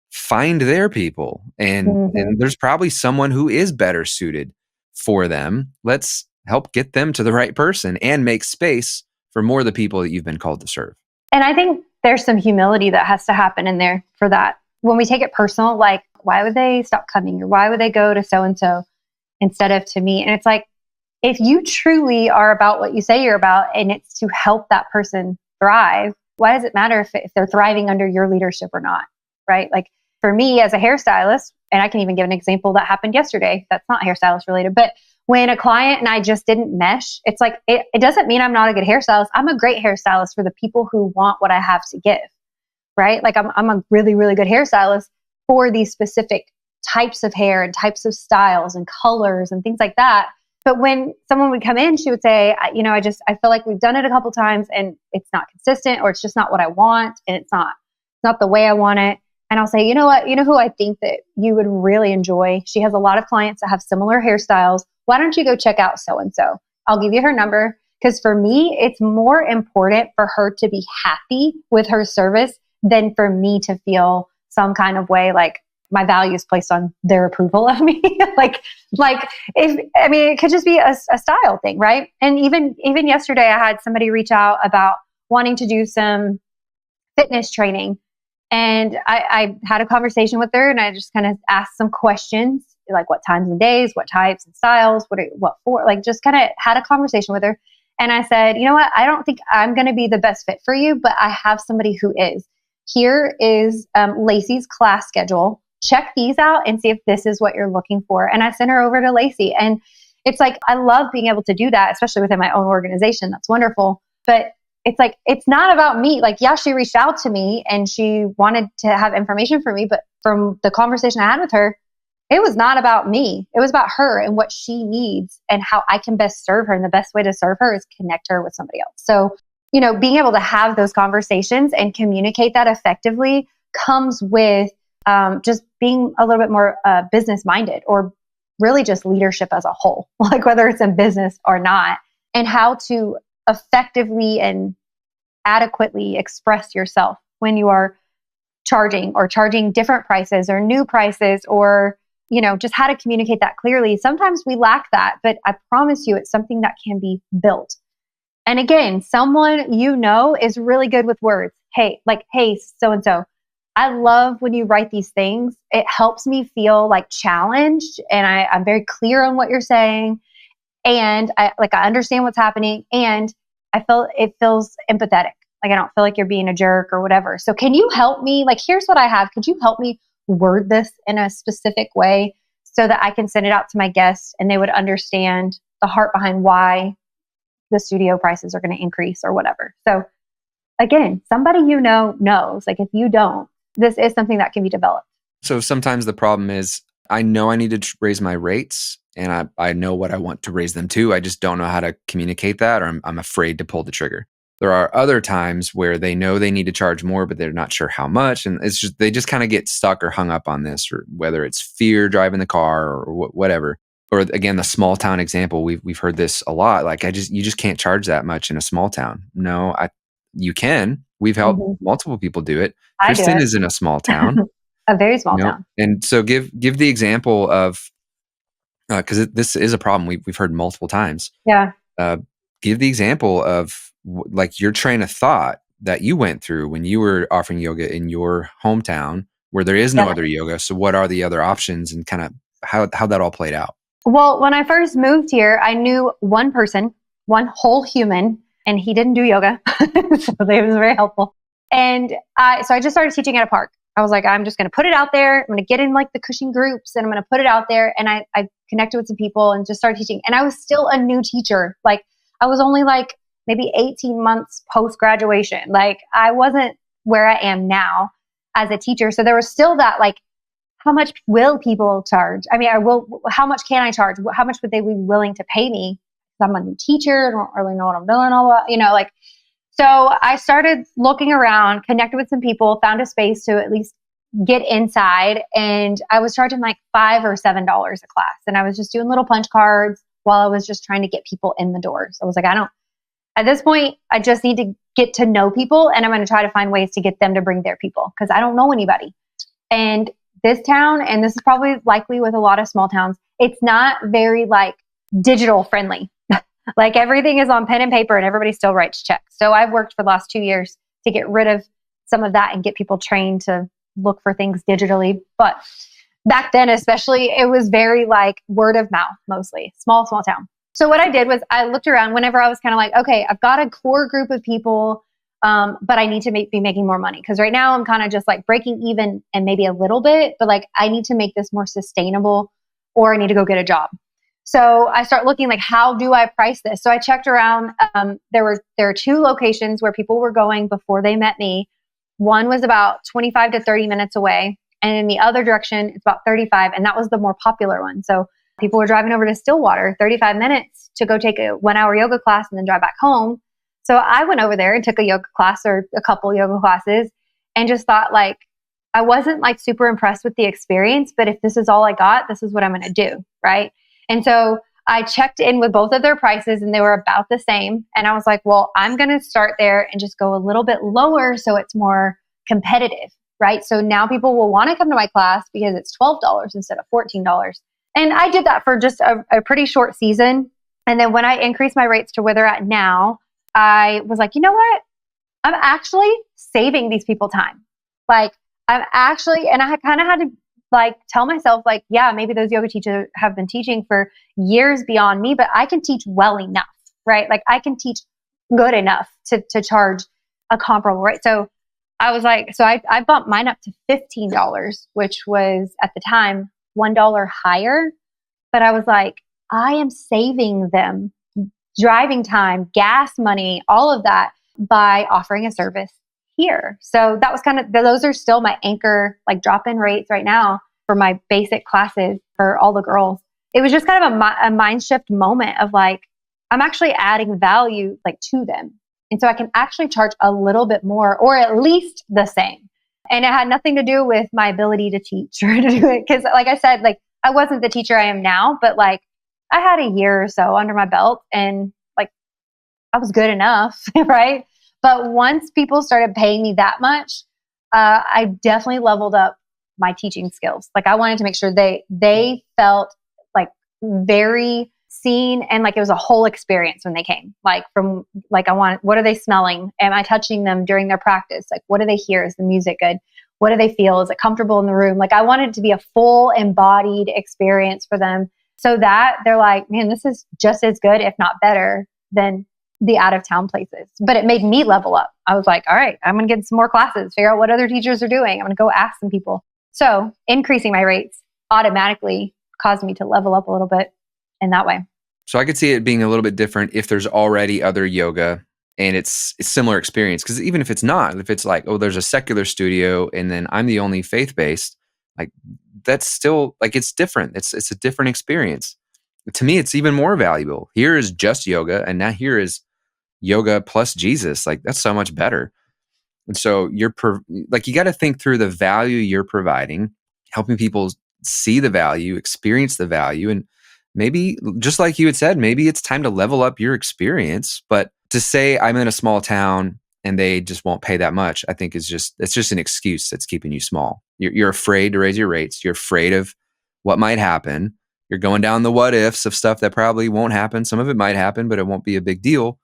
Speaker 2: find their people. And there's probably someone who is better suited for them. Let's help get them to the right person and make space for more of the people that you've been called to serve.
Speaker 1: And I think there's some humility that has to happen in there for that. When we take it personal, like, why would they stop coming? Or why would they go to so-and-so? instead of to me. And it's like, if you truly are about what you say you're about and it's to help that person thrive, why does it matter if they're thriving under your leadership or not? Right? Like for me as a hairstylist, and I can even give an example that happened yesterday that's not hairstylist related, but when a client and I just didn't mesh, it's like, it doesn't mean I'm not a good hairstylist. I'm a great hairstylist for the people who want what I have to give, right? Like I'm a really, really good hairstylist for these specific types of hair and types of styles and colors and things like that. But when someone would come in, she would say, I feel like we've done it a couple times and it's not consistent, or it's just not what I want. And it's not the way I want it. And I'll say, you know what, you know who I think that you would really enjoy? She has a lot of clients that have similar hairstyles. Why don't you go check out so-and-so? I'll give you her number. Because for me, it's more important for her to be happy with her service than for me to feel some kind of way like my value is placed on their approval of me. It could just be a style thing, right? And even yesterday, I had somebody reach out about wanting to do some fitness training. And I had a conversation with her and I just kind of asked some questions, like what times and days, what types and styles, what for, like just kind of had a conversation with her. And I said, you know what, I don't think I'm going to be the best fit for you, but I have somebody who is. Here is Lacey's class schedule. Check these out and see if this is what you're looking for. And I sent her over to Lacey. And it's like, I love being able to do that, especially within my own organization. That's wonderful. But it's like, it's not about me. Like, yeah, she reached out to me and she wanted to have information for me. But from the conversation I had with her, it was not about me. It was about her and what she needs and how I can best serve her. And the best way to serve her is connect her with somebody else. So, being able to have those conversations and communicate that effectively comes with just being a little bit more business minded, or really just leadership as a whole, like whether it's in business or not, and how to effectively and adequately express yourself when you are charging different prices or new prices, or just how to communicate that clearly. Sometimes we lack that, but I promise you it's something that can be built. And again, someone is really good with words. Hey, so-and-so, I love when you write these things. It helps me feel like challenged, and I'm very clear on what you're saying. And I understand what's happening, and it feels empathetic. Like I don't feel like you're being a jerk or whatever. So can you help me? Like, here's what I have. Could you help me word this in a specific way so that I can send it out to my guests and they would understand the heart behind why the studio prices are going to increase or whatever. So again, somebody knows. Like if you don't, this is something that can be developed.
Speaker 2: So sometimes the problem is I know I need to raise my rates and I know what I want to raise them to. I just don't know how to communicate that, or I'm afraid to pull the trigger. There are other times where they know they need to charge more, but they're not sure how much. And they just kind of get stuck or hung up on this, or whether it's fear driving the car or whatever. Or again, the small town example, we've heard this a lot. Like you just can't charge that much in a small town. No, you can. We've helped multiple people do it. Kristen is in a small town.
Speaker 1: A very small town.
Speaker 2: And so give the example of, because this is a problem we've heard multiple times.
Speaker 1: Yeah.
Speaker 2: Give the example of like your train of thought that you went through when you were offering yoga in your hometown where there is no other yoga. So what are the other options, and kind of how that all played out?
Speaker 1: Well, when I first moved here, I knew one person, one whole human, and he didn't do yoga. So it was very helpful. And so I just started teaching at a park. I was like, I'm just going to put it out there. I'm going to get in like the Cushing groups and I'm going to put it out there. And I connected with some people and just started teaching. And I was still a new teacher. Like I was only like maybe 18 months post-graduation. Like I wasn't where I am now as a teacher. So there was still that, like, how much will people charge? I mean, how much can I charge? How much would they be willing to pay me? I'm a new teacher. I don't really know what I'm doing all that, So I started looking around, connected with some people, found a space to at least get inside. And I was charging like $5 or $7 a class. And I was just doing little punch cards while I was just trying to get people in the doors. I was like, at this point, I just need to get to know people, and I'm going to try to find ways to get them to bring their people because I don't know anybody. And this town, and this is probably likely with a lot of small towns, it's not very like digital friendly. Like everything is on pen and paper and everybody still writes checks. So I've worked for the last 2 years to get rid of some of that and get people trained to look for things digitally. But back then, especially, it was very like word of mouth, mostly small town. So what I did was I looked around whenever I was kind of like, okay, I've got a core group of people, but I need to be making more money. Cause right now I'm kind of just like breaking even and maybe a little bit, but like I need to make this more sustainable or I need to go get a job. So I start looking like, how do I price this? So I checked around. There are 2 locations where people were going before they met me. One was about 25 to 30 minutes away. And in the other direction, it's about 35. And that was the more popular one. So people were driving over to Stillwater, 35 minutes to go take a 1-hour yoga class and then drive back home. So I went over there and took a yoga class or a couple yoga classes and just thought like, I wasn't like super impressed with the experience, but if this is all I got, this is what I'm going to do. Right. And so I checked in with both of their prices and they were about the same. And I was like, well, I'm going to start there and just go a little bit lower so it's more competitive, right? So now people will want to come to my class because it's $12 instead of $14. And I did that for just a pretty short season. And then when I increased my rates to where they're at now, I was like, you know what? I'm actually saving these people time. Like I'm actually, and I kind of had to like tell myself like, yeah, maybe those yoga teachers have been teaching for years beyond me, but I can teach well enough, right? Like I can teach good enough to charge a comparable rate. So I was like, so I bumped mine up to $15, which was at the time $1 higher. But I was like, I am saving them driving time, gas money, all of that by offering a service here. So that was kind of, those are still my anchor, like drop-in rates right now for my basic classes for all the girls. It was just kind of a mind shift moment of like, I'm actually adding value like to them. And so I can actually charge a little bit more or at least the same. And it had nothing to do with my ability to teach or to do it. Cause like I said, like I wasn't the teacher I am now, but like I had a year or so under my belt and like I was good enough, right? But once people started paying me that much, I definitely leveled up my teaching skills. Like I wanted to make sure they felt like very seen and like it was a whole experience when they came. Like from like what are they smelling? Am I touching them during their practice? Like what do they hear? Is the music good? What do they feel? Is it comfortable in the room? Like I wanted it to be a full embodied experience for them so that they're like, man, this is just as good, if not better than the out of town places. But it made me level up. I was like, all right, I'm going to get some more classes, figure out what other teachers are doing. I'm going to go ask some people. So increasing my rates automatically caused me to level up a little bit in that way.
Speaker 2: So I could see it being a little bit different if there's already other yoga and it's a similar experience. Because even if it's not, if it's like, oh, there's a secular studio and then I'm the only faith-based, like that's still like, it's different. It's a different experience. To me, it's even more valuable. Here is just yoga and now here is yoga plus Jesus. Like that's so much better. And so you got to think through the value you're providing, helping people see the value, experience the value. And maybe just like you had said, maybe it's time to level up your experience. But to say I'm in a small town and they just won't pay that much, I think it's just an excuse that's keeping you small. You're afraid to raise your rates. You're afraid of what might happen. You're going down the what ifs of stuff that probably won't happen. Some of it might happen, but it won't be a big deal.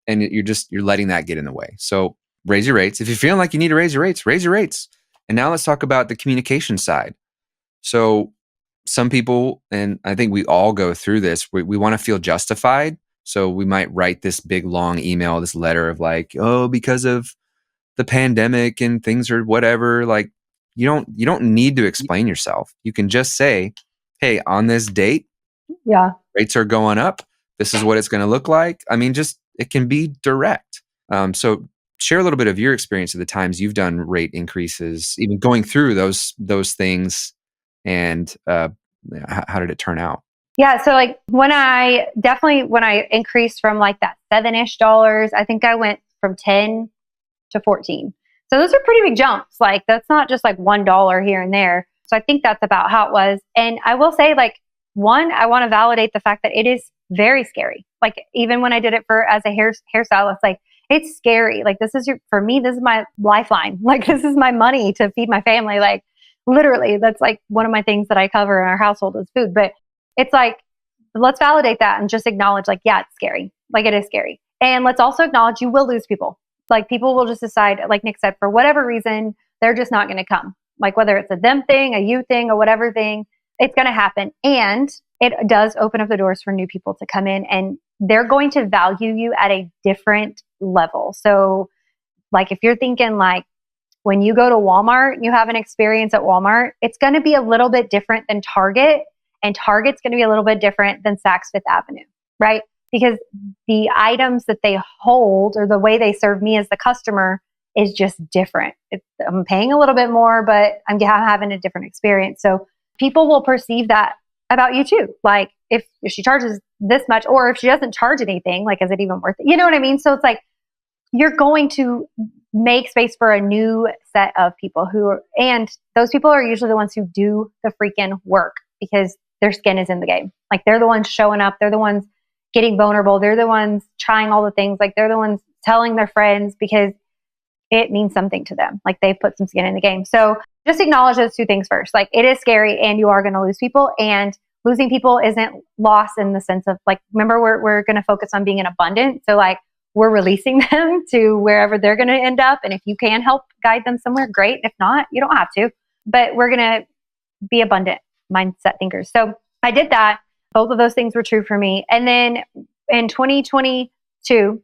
Speaker 2: And you're letting that get in the way. So raise your rates. If you're feeling like you need to raise your rates, raise your rates. And now let's talk about the communication side. So some people, and I think we all go through this, we want to feel justified. So we might write this big long email, this letter of like, oh, because of the pandemic and things or whatever, like you don't need to explain yourself. You can just say, hey, on this date,
Speaker 1: yeah,
Speaker 2: rates are going up. This is what it's going to look like. I mean, it can be direct. So share a little bit of your experience of the times you've done rate increases, even going through those things, and how did it turn out?
Speaker 1: Yeah. So like when I increased from like that $7-ish, I think I went from 10 to 14. So those are pretty big jumps. Like that's not just like $1 here and there. So I think that's about how it was. And I will say like, one, I want to validate the fact that it is very scary. Like even when I did it as a hairstylist, like it's scary. Like for me, this is my lifeline. Like this is my money to feed my family. Like literally that's like one of my things that I cover in our household is food. But it's like, let's validate that and just acknowledge like, yeah, it's scary. Like it is scary. And let's also acknowledge you will lose people. Like people will just decide, like Nick said, for whatever reason, they're just not going to come. like whether it's a them thing, a you thing, or whatever thing, it's going to happen. And it does open up the doors for new people to come in, and they're going to value you at a different level. So like if you're thinking like when you go to Walmart, you have an experience at Walmart, it's going to be a little bit different than Target, and Target's going to be a little bit different than Saks Fifth Avenue, right? Because the items that they hold or the way they serve me as the customer is just different. I'm paying a little bit more, but I'm having a different experience. So people will perceive that about you too. Like if she charges this much, or if she doesn't charge anything, like, is it even worth it? You know what I mean? So it's like, you're going to make space for a new set of people and those people are usually the ones who do the freaking work because their skin is in the game. Like they're the ones showing up. They're the ones getting vulnerable. They're the ones trying all the things. Like they're the ones telling their friends because it means something to them. Like they've put some skin in the game. So just acknowledge those two things first. Like it is scary and you are going to lose people, and losing people isn't loss in the sense of like, remember we're going to focus on being in abundance. So like we're releasing them to wherever they're going to end up. And if you can help guide them somewhere, great. If not, you don't have to, but we're going to be abundant mindset thinkers. So I did that. Both of those things were true for me. And then in 2022,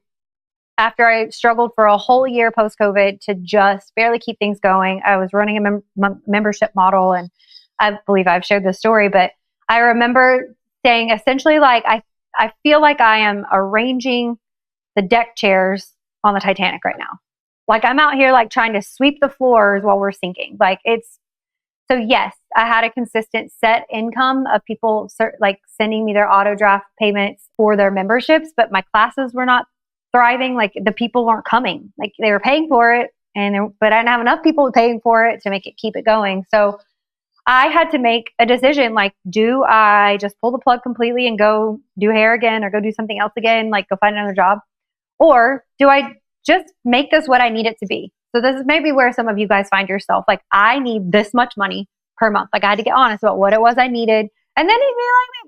Speaker 1: after I struggled for a whole year post-COVID to just barely keep things going, I was running a membership model, and I believe I've shared this story, but I remember saying essentially like, I feel like I am arranging the deck chairs on the Titanic right now. Like I'm out here like trying to sweep the floors while we're sinking. So yes, I had a consistent set income of people like sending me their auto draft payments for their memberships, but my classes were not thriving. Like the people weren't coming. Like they were paying for it, but I didn't have enough people paying for it to keep it going. So I had to make a decision. Like, do I just pull the plug completely and go do hair again, or go do something else again, like go find another job? Or do I just make this what I need it to be? So this is maybe where some of you guys find yourself. Like, I need this much money per month. Like I had to get honest about what it was I needed. And then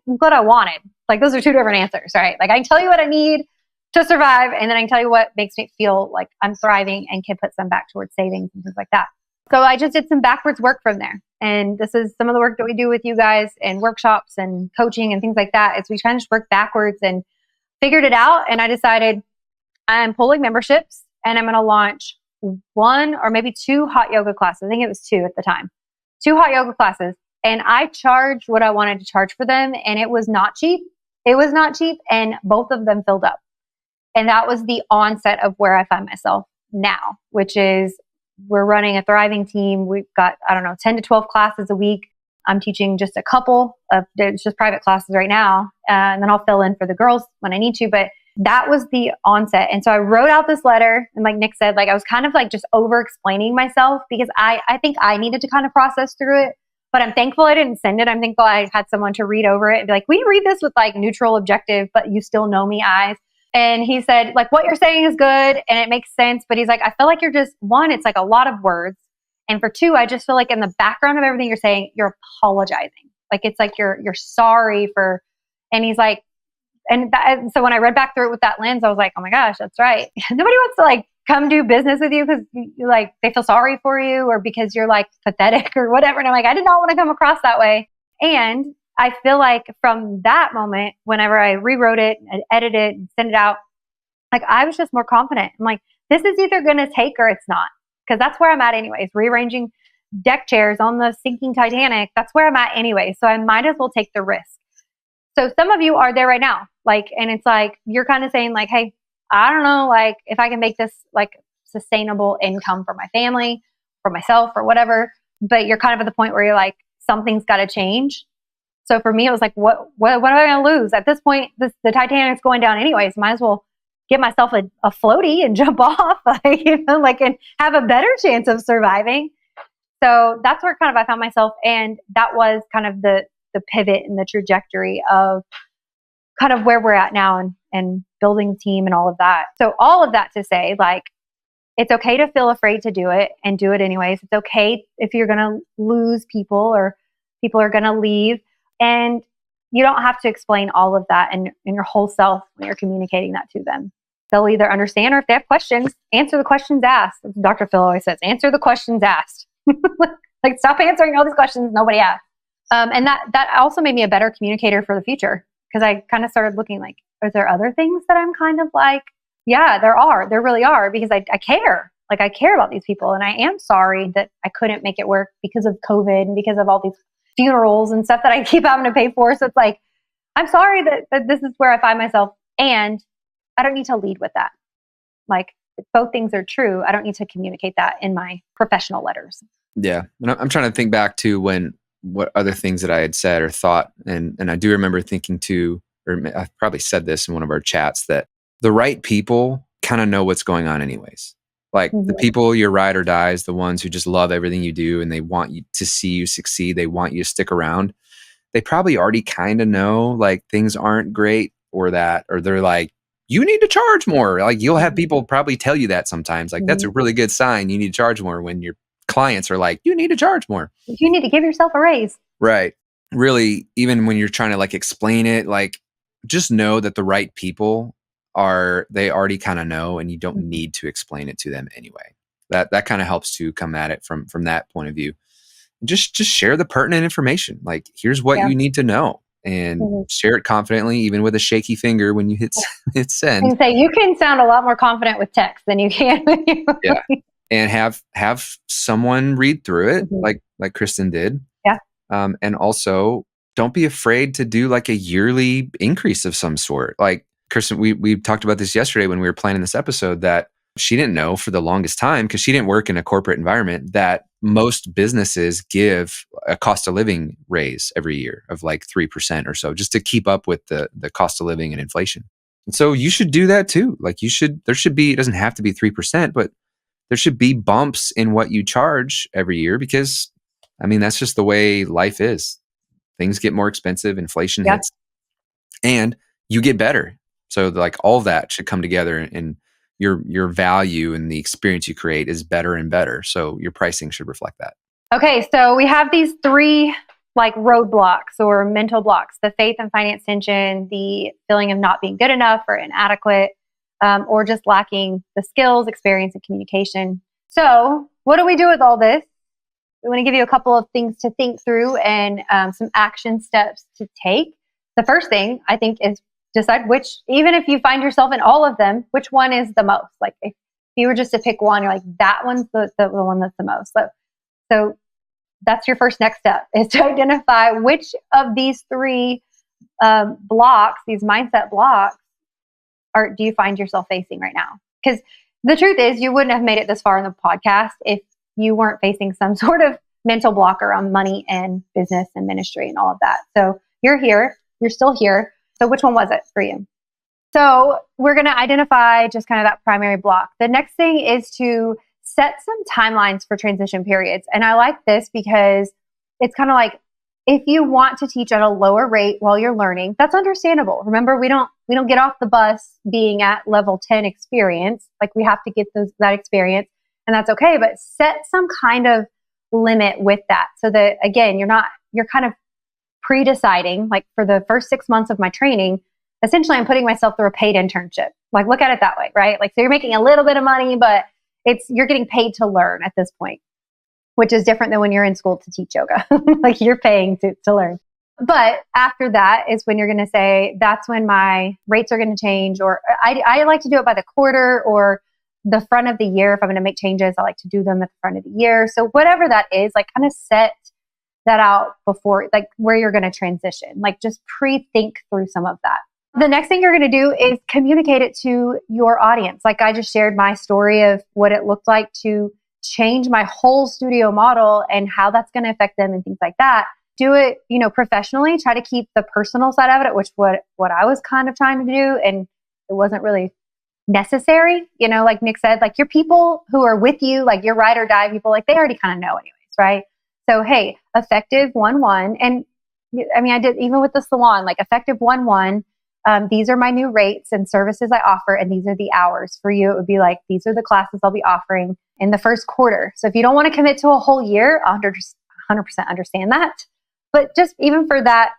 Speaker 1: what I wanted. Like those are two different answers, right? Like I can tell you what I need to survive, and then I can tell you what makes me feel like I'm thriving and can put some back towards savings and things like that. So I just did some backwards work from there. And this is some of the work that we do with you guys and workshops and coaching and things like that. Is we kind of just work backwards and figured it out. And I decided I'm pulling memberships, and I'm going to launch 1 or maybe 2 hot yoga classes. I think it was 2 at the time. 2 hot yoga classes. And I charged what I wanted to charge for them. And it was not cheap. It was not cheap. And both of them filled up. And that was the onset of where I find myself now, which is we're running a thriving team. We've got, 10 to 12 classes a week. I'm teaching just a couple of just private classes right now. And then I'll fill in for the girls when I need to. But that was the onset. And so I wrote out this letter, and like Nick said, like I was kind of like just over explaining myself because I think I needed to kind of process through it. But I'm thankful I didn't send it. I'm thankful I had someone to read over it and be like, we read this with like neutral, objective, but you still know me eyes. And he said, like, what you're saying is good and it makes sense. But he's like, I feel like you're just, 1, it's like a lot of words. And for 2, I just feel like in the background of everything you're saying, you're apologizing. Like, it's like you're sorry for, and he's like, so when I read back through it with that lens, I was like, oh my gosh, that's right. Nobody wants to like come do business with you because you like, they feel sorry for you or because you're like pathetic or whatever. And I'm like, I did not want to come across that way. And I feel like from that moment, whenever I rewrote it and edited it and sent it out, like I was just more confident. I'm like, this is either going to take or it's not. Because that's where I'm at anyways, rearranging deck chairs on the sinking Titanic. That's where I'm at anyway. So I might as well take the risk. So some of you are there right now. Like, and it's like, you're kind of saying like, hey, I don't know, like if I can make this like sustainable income for my family, for myself or whatever, but you're kind of at the point where you're like, something's got to change. So for me, it was like, what am I going to lose? At this point, the Titanic's going down anyways. Might as well get myself a floaty and jump off, and have a better chance of surviving. So that's where kind of I found myself. And that was kind of the pivot and the trajectory of kind of where we're at now and building a team and all of that. So all of that to say, like, it's okay to feel afraid to do it and do it anyways. It's okay if you're going to lose people or people are going to leave. And you don't have to explain all of that in your whole self when you're communicating that to them. They'll either understand, or if they have questions, answer the questions asked. As Dr. Phil always says, answer the questions asked. Like, stop answering all these questions nobody asked. And that also made me a better communicator for the future, because I kind of started looking like, are there other things that I'm kind of like, yeah, there really are, because I care. Like, I care about these people, and I am sorry that I couldn't make it work because of COVID and because of all these funerals and stuff that I keep having to pay for. So it's like, I'm sorry that this is where I find myself, and I don't need to lead with that. Like, if both things are true, I don't need to communicate that in my professional letters.
Speaker 2: Yeah. And I'm trying to think back to what other things that I had said or thought. And I do remember thinking too, or I probably said this in one of our chats, that the right people kind of know what's going on anyways. Like, the people, your ride or dies, the ones who just love everything you do and they want you to see you succeed. They want you to stick around. They probably already kind of know like things aren't great, or they're like, you need to charge more. Like, you'll have people probably tell you that sometimes, like, that's a really good sign. You need to charge more, when your clients are like, you need to charge more.
Speaker 1: You need to give yourself a raise.
Speaker 2: Right. Really, even when you're trying to like explain it, like, just know that the right people they already kind of know, and you don't need to explain it to them anyway. That kind of helps to come at it from that point of view. Just share the pertinent information. Like, here's what you need to know, and share it confidently, even with a shaky finger when you hit send.
Speaker 1: And say, you can sound a lot more confident with text than you can when you
Speaker 2: Yeah. And have someone read through it, like Kristen did.
Speaker 1: Yeah.
Speaker 2: And also, don't be afraid to do like a yearly increase of some sort. Like, Kristen, we talked about this yesterday when we were planning this episode, that she didn't know for the longest time, because she didn't work in a corporate environment, that most businesses give a cost of living raise every year of like 3% or so, just to keep up with the cost of living and inflation. And so you should do that too. Like, there should be, it doesn't have to be 3%, but there should be bumps in what you charge every year, because I mean, that's just the way life is. Things get more expensive, inflation hits, and you get better. So like, all of that should come together, and your value and the experience you create is better and better. So your pricing should reflect that.
Speaker 1: Okay. So we have these 3 like roadblocks or mental blocks: the faith and finance tension, the feeling of not being good enough or inadequate, or just lacking the skills, experience, and communication. So what do we do with all this? We want to give you a couple of things to think through, and some action steps to take. The first thing, I think, is decide which, even if you find yourself in all of them, which one is the most. Like, if you were just to pick one, you're like, that one's the one that's the most. So that's your first next step, is to identify which of these 3 blocks, these mindset blocks, do you find yourself facing right now? Because the truth is, you wouldn't have made it this far in the podcast if you weren't facing some sort of mental block around money and business and ministry and all of that. So you're here, you're still here. So which one was it for you? So we're going to identify just kind of that primary block. The next thing is to set some timelines for transition periods. And I like this because it's kind of like, if you want to teach at a lower rate while you're learning, that's understandable. Remember, we don't get off the bus being at level 10 experience. Like, we have to get that experience, and that's okay. But set some kind of limit with that, so that, again, you're kind of pre-deciding, like, for the first 6 months of my training, essentially I'm putting myself through a paid internship. Like, look at it that way, right? Like, so you're making a little bit of money, but you're getting paid to learn at this point, which is different than when you're in school to teach yoga. Like, you're paying to learn. But after that is when you're going to say, that's when my rates are going to change. Or I like to do it by the quarter or the front of the year. If I'm going to make changes, I like to do them at the front of the year. So whatever that is, like, kind of set that out before, like, where you're going to transition. Like, just pre-think through some of that. The next thing you're going to do is communicate it to your audience. Like, I just shared my story of what it looked like to change my whole studio model and how that's going to affect them and things like that. Do it, professionally. Try to keep the personal side of it, which what I was kind of trying to do, and it wasn't really necessary. Like Nick said, like, your people who are with you, like your ride or die people, like, they already kind of know anyways, right? So, hey, effective 1/1, and I mean, I did even with the salon, like, effective 1/1. These are my new rates and services I offer, and these are the hours. For you, it would be like, these are the classes I'll be offering in the first quarter. So if you don't want to commit to a whole year, 100% understand that. But just even for that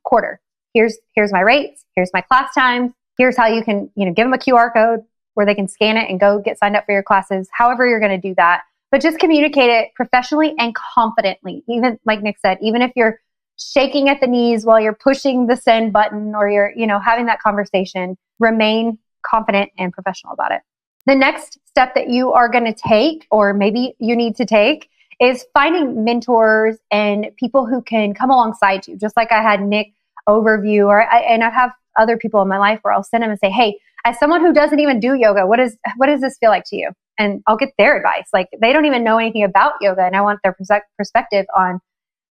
Speaker 1: quarter, here's my rates, here's my class times, here's how you can give them a QR code where they can scan it and go get signed up for your classes. However you're going to do that, but just communicate it professionally and confidently. Even like Nick said, even if you're shaking at the knees while you're pushing the send button or you're, having that conversation, remain confident and professional about it. The next step that you are going to take, or maybe you need to take, is finding mentors and people who can come alongside you. Just like I had Nick overview, and I have other people in my life where I'll send them and say, hey, as someone who doesn't even do yoga, what does this feel like to you? And I'll get their advice. Like, they don't even know anything about yoga, and I want their perspective on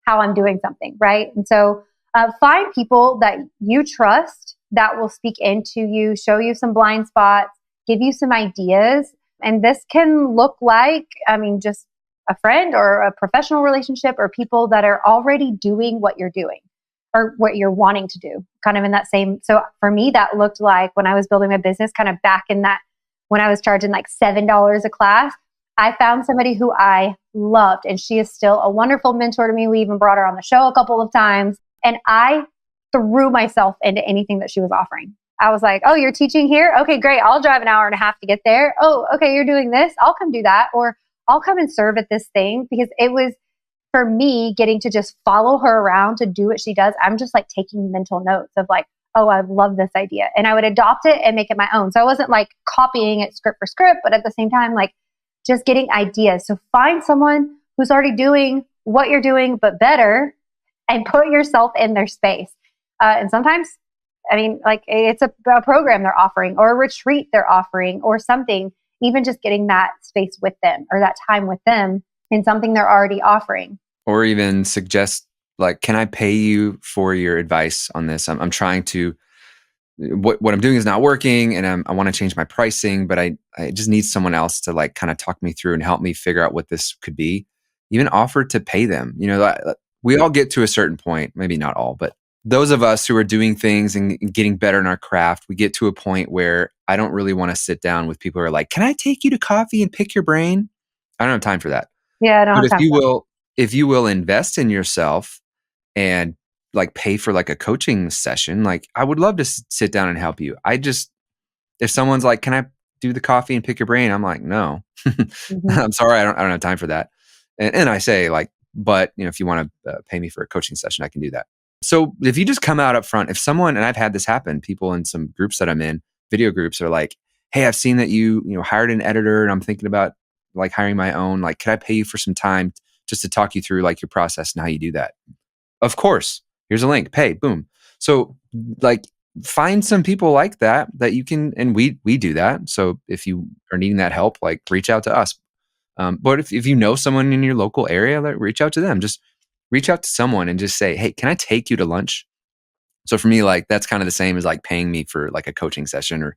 Speaker 1: how I'm doing something, right? And so find people that you trust that will speak into you, show you some blind spots, give you some ideas. And this can look like, just a friend or a professional relationship, or people that are already doing what you're doing or what you're wanting to do, kind of in that same. So for me, that looked like when I was building my business, kind of back in that, when I was charging like $7 a class, I found somebody who I loved, and she is still a wonderful mentor to me. We even brought her on the show a couple of times, and I threw myself into anything that she was offering. I was like, oh, you're teaching here? Okay, great. I'll drive an hour and a half to get there. Oh, okay, you're doing this. I'll come do that. Or I'll come and serve at this thing, because it was, for me, getting to just follow her around to do what she does. I'm just like taking mental notes of like, oh, I love this idea. And I would adopt it and make it my own. So I wasn't like copying it script for script, but at the same time, like just getting ideas. So find someone who's already doing what you're doing, but better, and put yourself in their space. And sometimes, like it's a program they're offering, or a retreat they're offering, or something, even just getting that space with them or that time with them in something they're already offering.
Speaker 2: Or even suggest, like, can I pay you for your advice on this? I'm trying to, what I'm doing is not working, and I want to change my pricing, but I just need someone else to like kind of talk me through and help me figure out what this could be. Even offer to pay them. We all get to a certain point, maybe not all, but those of us who are doing things and getting better in our craft, we get to a point where I don't really want to sit down with people who are like, can I take you to coffee and pick your brain? I don't have time for that.
Speaker 1: Yeah, I don't
Speaker 2: But
Speaker 1: have time for that.
Speaker 2: if you will invest in yourself and like pay for like a coaching session, like I would love to sit down and help you. If someone's like, can I do the coffee and pick your brain? I'm like, no,
Speaker 1: Mm-hmm.
Speaker 2: I'm sorry. I don't have time for that. And I say like, but if you want to pay me for a coaching session, I can do that. So if you just come out up front, if someone, and I've had this happen, people in some groups that I'm in, video groups, are like, hey, I've seen that you hired an editor, and I'm thinking about like hiring my own, like, could I pay you for some time just to talk you through like your process and how you do that? Of course, here's a link, pay, boom. So like find some people like that you can, and we do that. So if you are needing that help, like reach out to us. But if you know someone in your local area, like reach out to them. Just reach out to someone and just say, hey, can I take you to lunch? So for me, like that's kind of the same as like paying me for like a coaching session, or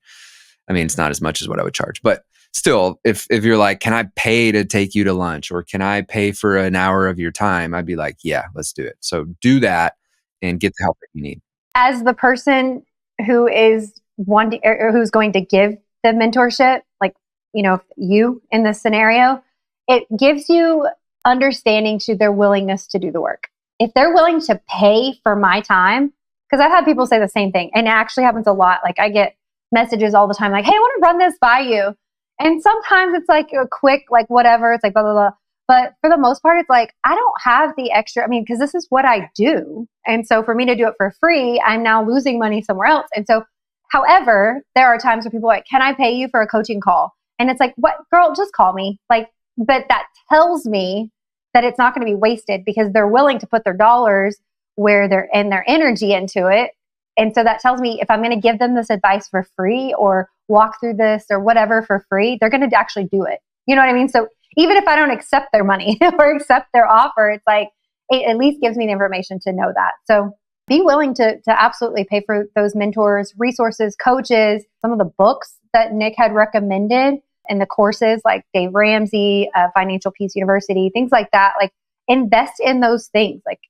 Speaker 2: it's not as much as what I would charge, but still, if you're like, can I pay to take you to lunch, or can I pay for an hour of your time? I'd be like, yeah, let's do it. So do that and get the help that you need.
Speaker 1: As the person who is wanting, or who's going to give the mentorship, like, you in this scenario, it gives you understanding to their willingness to do the work. If they're willing to pay for my time, because I've had people say the same thing, and it actually happens a lot. Like I get messages all the time, like, hey, I want to run this by you. And sometimes it's like a quick, like whatever, it's like blah, blah, blah. But for the most part, it's like, I don't have the extra, because this is what I do. And so for me to do it for free, I'm now losing money somewhere else. And so, however, there are times where people are like, can I pay you for a coaching call? And it's like, what, girl, just call me. Like, but that tells me that it's not going to be wasted, because they're willing to put their dollars where they're and their energy into it. And so that tells me if I'm going to give them this advice for free, or walk through this or whatever for free, they're going to actually do it. You know what I mean? So even if I don't accept their money or accept their offer, it's like, it at least gives me the information to know that. So be willing to absolutely pay for those mentors, resources, coaches, some of the books that Nick had recommended, and the courses like Dave Ramsey, Financial Peace University, things like that. Like invest in those things. Like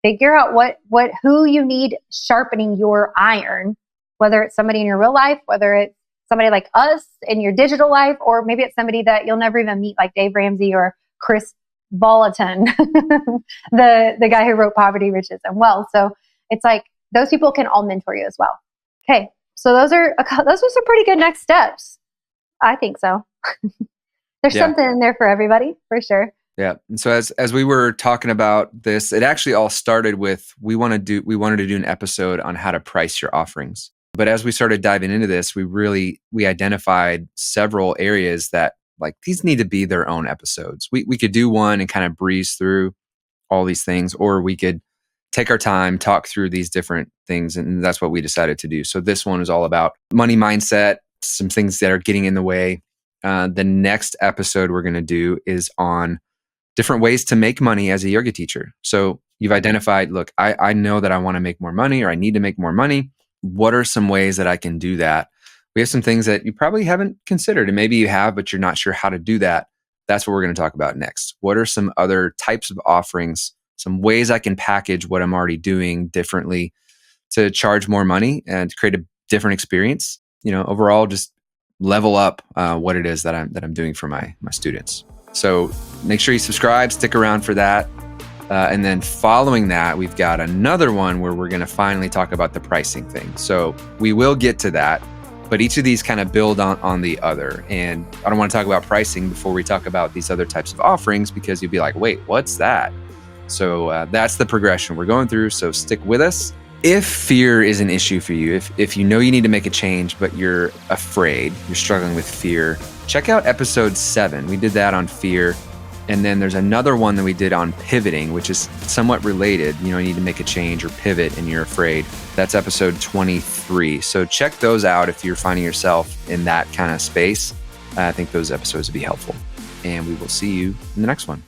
Speaker 1: figure out who you need sharpening your iron, whether it's somebody in your real life, whether it's somebody like us in your digital life, or maybe it's somebody that you'll never even meet, like Dave Ramsey or Chris Volaton, the guy who wrote Poverty, Riches, and Wealth. So it's like those people can all mentor you as well. Okay, so those are some pretty good next steps. I think so. There's
Speaker 2: Yeah.
Speaker 1: something in there for everybody, for sure.
Speaker 2: Yeah. And so as we were talking about this, it actually all started with we wanted to do an episode on how to price your offerings. But as we started diving into this, we identified several areas that like these need to be their own episodes. We could do one and kind of breeze through all these things, or we could take our time, talk through these different things. And that's what we decided to do. So this one is all about money mindset, some things that are getting in the way. The next episode we're going to do is on different ways to make money as a yoga teacher. So you've identified, look, I know that I want to make more money or I need to make more money. What are some ways that I can do that? We have some things that you probably haven't considered, and maybe you have, but you're not sure how to do that. That's what we're going to talk about next. What are some other types of offerings, some ways I can package what I'm already doing differently to charge more money and to create a different experience? Overall, just level up what it is that I'm doing for my students. So make sure you subscribe, stick around for that. And then following that, we've got another one where we're going to finally talk about the pricing thing. So we will get to that, but each of these kind of build on the other. And I don't want to talk about pricing before we talk about these other types of offerings, because you'll be like, wait, what's that? So that's the progression we're going through. So stick with us. If fear is an issue for you, if you know you need to make a change, but you're afraid, you're struggling with fear, check out episode 7. We did that on fear. And then there's another one that we did on pivoting, which is somewhat related. You need to make a change or pivot and you're afraid. That's episode 23. So check those out if you're finding yourself in that kind of space. I think those episodes would be helpful. And we will see you in the next one.